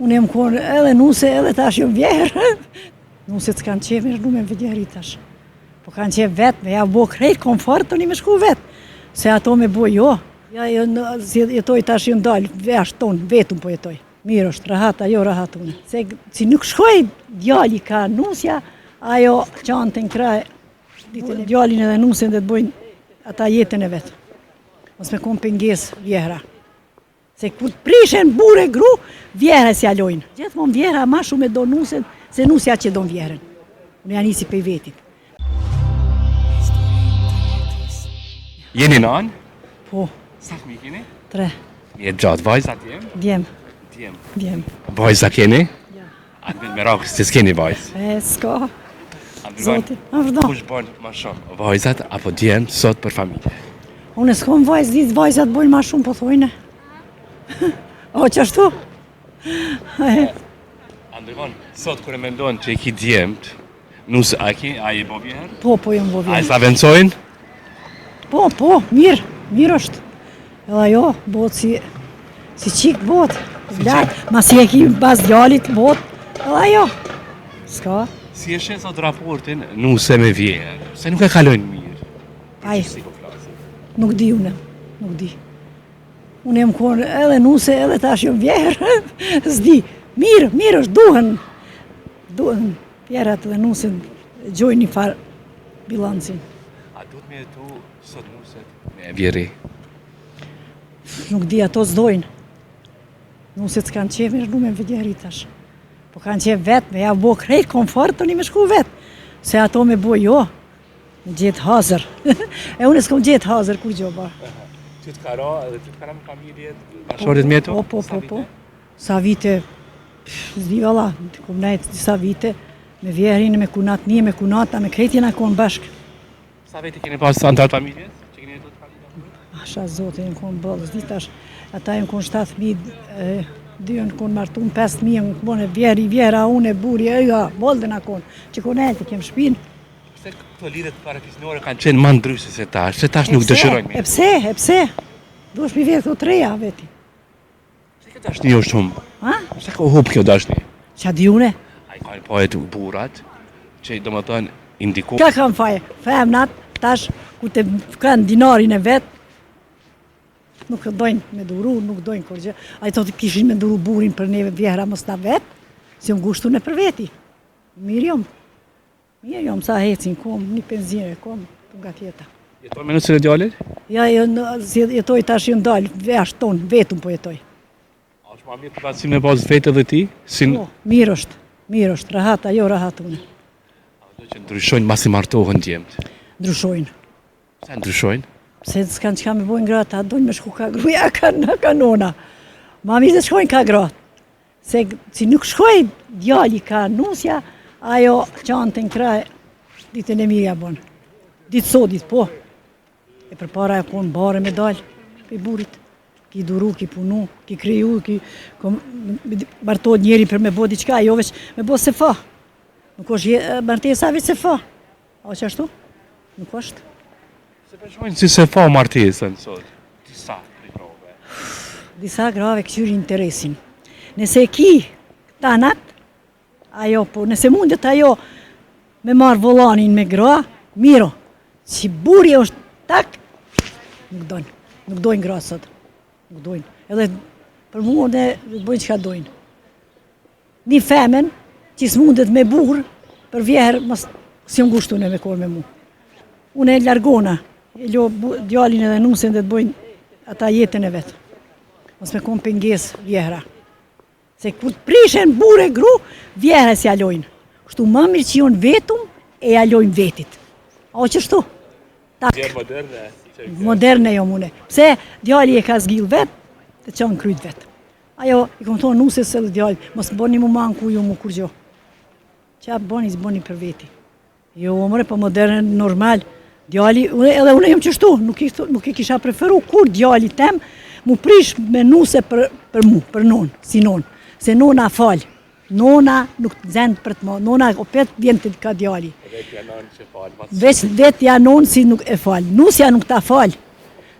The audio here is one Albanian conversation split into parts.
Unë jam konë edhe nuse edhe tash jam vjerë. Nuset s'kanë qef me shnu me vëgjeri tash. Po kanë qef vetë, me ja bo krejt komfort, unë i me shku vetë. Se ato me bo jo. Ja jetoj tash jam dalë, vesh tonë, vetëm po jetoj. Mirë është, rahat, ajo rahat unë. Se si nuk shkoj djali ka nusja, ajo qanë të në kraj, djalin edhe nusin dhe të bojnë ata jetën e vetë. Mos me konë penges vjehra. Se kur të prishen bure gru, vjehra si alojnë. Gjithmonë vjehra ma shumë e do nusen, se nusja që do vjehrën. Unë janë nisi pej vetit. Jeni nanë? Po. Sa fëmijë keni? 3. Mirë gjatë, vajzat jem? Djem. Djem. Vajza keni? Ja. Atë me rakë se s'keni vajzë. S'ka. Zoti, vërdo. Kush bën ma shumë, vajzat apo djem sot për familje? Unë s'kom vajzë, ditë vajzat bojnë ma shumë, po thojnë. O, qashtu? Andrivon, sot kër e mendojnë që e ki djemt, nusë a i bo vjerë? Po, jam bo vjerë. A i sa vencojnë? Po, mirë është. Edhe ajo, bot si qik bot. Ma si e ki bas djallit bot, edhe ajo. Ska? Si e shenë sot raportin nuse me vjerë, se nuk e kalojnë mirë? Aj, nuk di une, nuk di. Unë jam konë edhe nuse edhe tash jam vjerë, s'di. Mirë është, duhen vjerat dhe nusin, gjojnë një farë bilancin. A duhet me jetu sot nuset me vjeri? Nuk di, ato s'dojnë. Nuset s'kanë qef me shnu me vjeri tash. Po kanë qef vetë, me ja bo krejt komfort, unë i me shku vetë. Se ato me bo jo, me gjetë hazër. E unë s'kom gjetë hazër, kur gjo ba. Ty të kara, edhe ty të kara me familjet, bashkërit me jetu? Po. Sa vite, zdi valla, të kom nejtë disa vite, me vjerin, me kunat një, me kunata, me krejt jena konë bashkë. Sa vete keni pas antar familjes? Që keni jetu të familjet? Asha zote, jenë konë bëllë, zdi tash, ata jenë konë 7.000, dy jenë konë martun, 5.000, jenë konë vjera, une, buri, eja, boldena konë, që konë e të kemë shpinë. Se këto lidhet parakisnore kanë qenë ma ndryshe se tash nuk dëshirojnë me. E pse? Duesh mi vjetë të treja veti. Se këtë dashni është shumë? Ha? Se ka hup kjo dashni? Qa di une? A i kanë poet burat, që do më thënë indiku. Ka kanë faje, femnat, tash, ku të kanë dinarin e vetë, nuk dojnë me duru, nuk dojnë kërgjë. A i thotë kishin me duru burin për neve vjehra mos na vetë, si unë gushtu në për veti. Mirë jom, sa hecin, kom, një penzinë, kom, të nga tjeta. Jetoj me nusën e djallit? Ja, jetoj tash jam dalë, vesh tonë, vetëm po jetoj. A është ma mirë të pasim në bazë vetë dhe ti? Po, mirë është, rahat, ajo rahat une. A do që ndryshojnë masi martohën djemt? Ndryshojnë. Se ndryshojnë? Se s'kanë qka me bojnë gratë, dojnë me shku ka gruja, ka nona. Ma mirë se shkojnë ka gratë. Se si nuk shkoj djali ka nusja, ajo qanë të në kraj, ditën e mirja bonë. Ditë sotit, po. E për para e konë bare me dalë, pe burit. Ki duru, ki punu, ki kriju, ki bartod njeri për me bo diqka, jo veç me bo se fa. Nuk është martesa veç se fa. A që ashtu? Nuk është. Se përshojnë si se fa martesën sot, disa grave. Disa grave këqyri interesin. Nëse ki tanat, ajo po, nëse mundet ajo me marrë volanin me gra, miro, që buri është tak, nuk dojnë gra sot, nuk dojnë. Edhe për mua ne bojnë që ka dojnë. Një femen që s'mundet me burë, për vjeher, si unë gushtune me korë me mu. Unë e largona, e lo djalin edhe nusin dhe të bojnë ata jetën e vetë. Mos me konë penges vjehra. Se kur të prishen bure gru, vjehra si alojnë. Kështu më mirë që jonë vetëm e alojnë vetit. A o qështu? Tak. Djerë moderne. Moderne jo mune. Pse djali e ka zgjil vetë, të qanë kryt vetë. Ajo, i kom thonë nusës e dhe djali, mos boni mu manku ju mu kur gjo. Qa boni, zboni për veti. Jo, mëre, po moderne, normal. Djali, edhe unë jam qështu, nuk i kisha preferu kur djali tem mu prish me nuse për mu, për non, si non. Se nona falë. Nona nuk të zendë për të mo. Nona opet vjen të ka djali. Vetja non që falë. Veç vetja non si nuk e falë. Nusja nuk ta falë.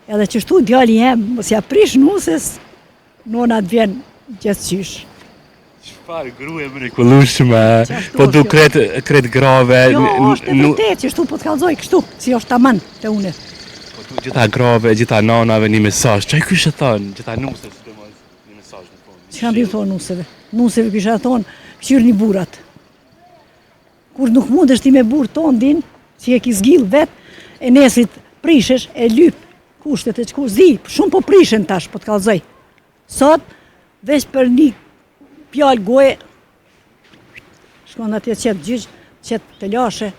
Edhe qështu djali jem, mos ja prish nuses, nona të vjen gjithë qysh. Çfarë gruje mrekullueshme, Qashtu po du është, kret grave, Jo, është e vërtet që shtu po të kallzoj kështu, si është tamam te une. po du gjitha grave, gjitha nanave një mesazh. Çaj kyshe thonë, gjitha nusës, sidomos, një mesazh në fund. Që kam thonë nuseve? Nuseve kisha thonë, këshirni burat. Kur nuk mundesh ti me burr ton din, si e ki zgill vet, e nesrit prishesh, e lyp kushtet e çku zi, shumë po prishen tash, po të kallzoj. Sot, veç për një pjalë goje, shkon atje qetë gjyq, qetë të lashe,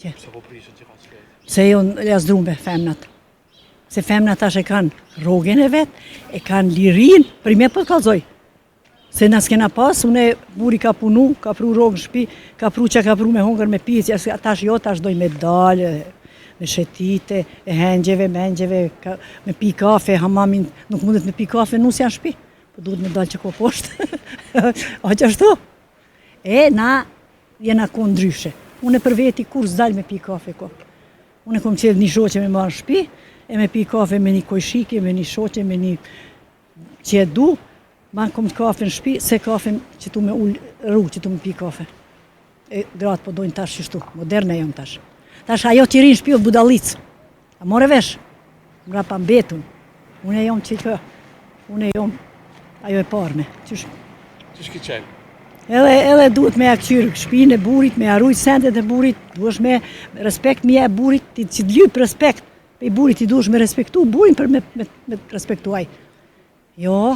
Pse po prishën që ka shkret? se jonë lasdrume femnat. Se femnat tash e kanë rrogën e vet, e kanë lirin, për me po të kallzoj. Se na s'kena pas, une buri ka punu, ka pru rrogën shtëpi, ka pru që ka pru me hongër me picë, tash jo, tash doj me dalë, me shetite, e hengjeve, me pi kafe, hamamin, nuk mundet me pi kafe, nus janë shtëpi, po duhet me dalë që ko poshtë. A që ashtu? E, na jena ko ndryshe. Une për veti kur s'dal me pi kafe ko. Une kom qedh një shoqe me marrë shtëpi, e me pi kafe me një kojshike, me një shoqe, me një që e du, ma kom të kafe në shtëpi, se kafe që tu me ullë ru, që tu me pi kafe. E gratë po dojnë tash qështu, moderne jam tash. Tash ajo që rinë shpi o budallicë. A more vesh? Mra pa mbetun. Une jom që kë. Une jom ajo e parme. Ç'është ki qenë? Edhe duhet me akqyrë shpinë e burit, me arrujt sendet e burit, duhesh me respekt mje e burit, ti që t'lyp respekt. Pe i burit ti duhesh me respektu burin për me respektuaj. Jo,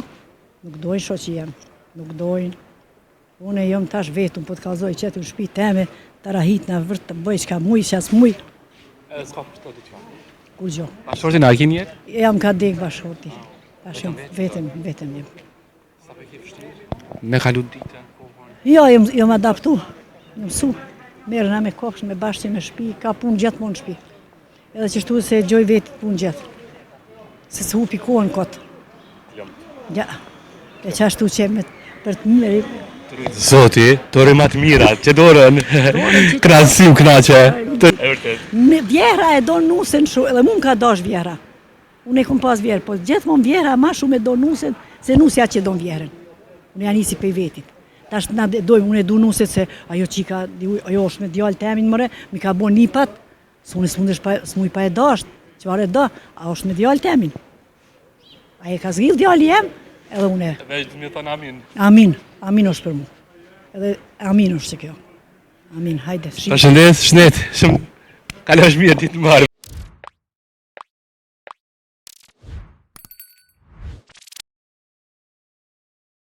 nuk dojnë shoqi jam. Nuk dojnë. Une jom tash vetëm, po të kallzoj qetu në shtëpi teme, të rahit në vërt të bëj qka muj, qas muj, Edhe s'ka përshto diçka. kur gjo. Bashortin a ki njerë? Jam ka dek bashkoti. Tash jam vetëm jem. Sa për ke vështirë? Me kalu ditën, kohën. Jo, jam adaptu. Jam mësu. Merrna me koksh, me bashkë me shtëpi, ka punë gjithmonë në shtëpi. Edhe që shtu se gjoj vetit punë gjithë. Se s'hupi kohën kot. Ja. E qashtu që me për të mëri. Zoti, tore ma të mira, që dorën, krasim knaqe. E vërtet. Vjera e do nusen shumë, edhe mu më ka dash vjera. Unë e kom pas vjerë, po gjithmonë vjera ma shumë e do nusen, se nusja që do vjerën. Unë janë nisi pej vetit. Tash na dojmë, unë e du nuset se ajo qika, ajo është me djallë temin mëre, mi ka bo nipat, se unë s'muj pa e dasht, qëfar e da, a është me djallë temin. A e ka zgjidh djallë jem, edhe unë e. Veç të më thonë amin. Amin është për mu. Edhe amin është që kjo. Amin, hajde. Përshëndes, shnet, shumë kalosh mirë ditë mbarë.